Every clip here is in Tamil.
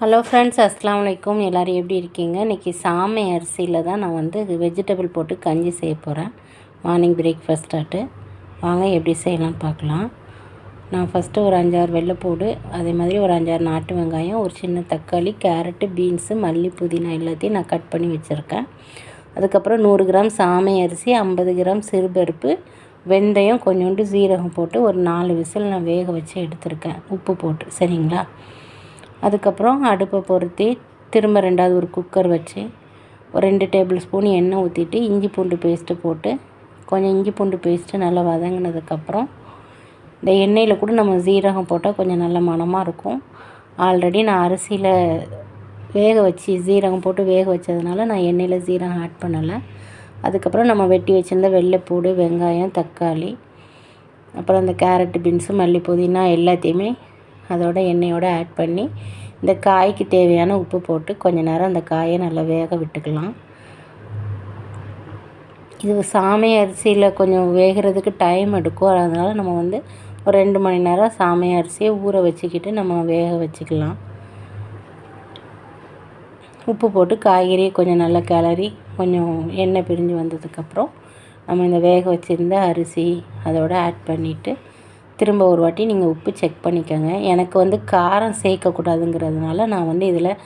ஹலோ ஃப்ரெண்ட்ஸ், அஸ்ஸலாமு அலைக்கும். எல்லோரும் எப்படி இருக்கீங்க? இன்றைக்கி சாமை அரிசியில் தான் நான் வந்து வெஜிடபிள் போட்டு கஞ்சி செய்ய போகிறேன். மார்னிங் பிரேக்ஃபாஸ்ட்டாட்டு வாங்க எப்படி செய்யலாம் பார்க்கலாம். நான் ஃபஸ்ட்டு ஒரு 5-6 வெள்ளைப்பூடு, அதே மாதிரி ஒரு 5-6 நாட்டு வெங்காயம், ஒரு சின்ன தக்காளி, கேரட்டு, பீன்ஸு, மல்லி, புதினா எல்லாத்தையும் நான் கட் பண்ணி வச்சுருக்கேன். அதுக்கப்புறம் 100 கிராம் சாமை அரிசி, 50 கிராம் சிறுபருப்பு, வெந்தயம், கொஞ்சோண்டு சீரகம் போட்டு ஒரு 4 விசில் நான் வேக வச்சு எடுத்திருக்கேன், உப்பு போட்டு. சரிங்களா? அதுக்கப்புறம் அடுப்பை பொருத்தி திரும்ப 2வது ஒரு குக்கர் வச்சு ஒரு 2 டேபிள் ஸ்பூன் எண்ணெய் ஊற்றிட்டு இஞ்சி பூண்டு பேஸ்ட்டு போட்டு கொஞ்சம் இஞ்சி பூண்டு பேஸ்ட்டு நல்லா வதங்கினதுக்கப்புறம் இந்த எண்ணெயில் கூட நம்ம சீரகம் போட்டால் கொஞ்சம் நல்ல மணமாக இருக்கும். ஆல்ரெடி நான் அரிசியில் வேக வச்சு சீரகம் போட்டு வேக வச்சதுனால நான் எண்ணெயில் சீரகம் ஆட் பண்ணலை. அதுக்கப்புறம் நம்ம வெட்டி வச்சுருந்த வெள்ளைப்பூடு, வெங்காயம், தக்காளி, அப்புறம் அந்த கேரட்டு, பீன்ஸு, மல்லி, புதினா எல்லாத்தையுமே அதோட எண்ணெயோடு ஆட் பண்ணி இந்த காய்க்கு தேவையான உப்பு போட்டு கொஞ்சம் நேரம் அந்த காயை நல்லா வேக விட்டுக்கலாம். இது சாமை அரிசியில் கொஞ்சம் வேகிறதுக்கு டைம் எடுக்கும். அதனால் நம்ம வந்து ஒரு 2 மணி நேரம் சாமை அரிசியை ஊற வச்சுக்கிட்டு நம்ம வேக வச்சுக்கலாம். உப்பு போட்டு காய்கறியை கொஞ்சம் நல்லா கிளறி கொஞ்சம் எண்ணெய் பிரிஞ்சு வந்ததுக்கப்புறம் நம்ம இந்த வேக வச்சுருந்த அரிசி அதோடு ஆட் பண்ணிவிட்டு திரும்ப ஒரு வாட்டி நீங்கள் உப்பு செக் பண்ணிக்கோங்க. எனக்கு வந்து காரம் சேர்க்கக்கூடாதுங்கிறதுனால நான் வந்து இதில்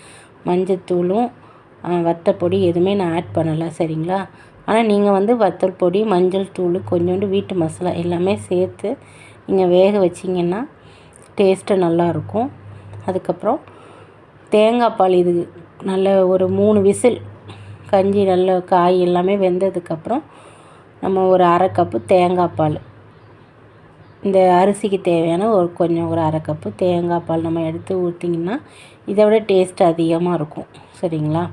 மஞ்சத்தூளும் வத்தல் பொடி எதுவுமே நான் ஆட் பண்ணலை. சரிங்களா? ஆனால் நீங்கள் வந்து வத்தல் பொடி, மஞ்சள் தூள், கொஞ்சோண்டு வீட்டு மசாலா எல்லாமே சேர்த்து நீங்கள் வேக வச்சிங்கன்னா டேஸ்ட்டு நல்லாயிருக்கும். அதுக்கப்புறம் தேங்காய் பால், இது நல்ல ஒரு 3 விசில் கஞ்சி நல்ல காய் எல்லாமே வெந்ததுக்கப்புறம் நம்ம ஒரு 1/2 கப்பு தேங்காய் பால், இந்த அரிசிக்கு தேவையான ஒரு 1/2 கப்பு தேங்காய் பால் நம்ம எடுத்து ஊற்றிங்கன்னா இதை விட டேஸ்ட் அதிகமாக இருக்கும். சரிங்களா?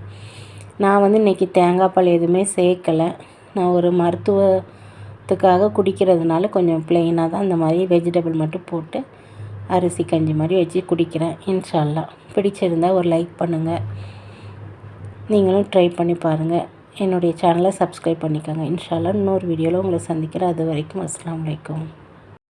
நான் வந்து இன்றைக்கி தேங்காய் பால் எதுவுமே சேர்க்கலை. நான் ஒரு மருத்துவத்துக்காக குடிக்கிறதுனால கொஞ்சம் ப்ளெயினாக தான் இந்த மாதிரி வெஜிடபிள் மட்டும் போட்டு அரிசி கஞ்சி மாதிரி வச்சு குடிக்கிறேன். இன்ஷா அல்லாஹ் பிடிச்சிருந்தால் ஒரு லைக் பண்ணுங்கள். நீங்களும் ட்ரை பண்ணி பாருங்கள். என்னுடைய சேனலை சப்ஸ்கிரைப் பண்ணிக்கோங்க. இன்ஷா அல்லாஹ் இன்னொரு வீடியோவில் உங்களை சந்திக்கிறேன். அது வரைக்கும் அஸ்ஸலாமு அலைக்கும்.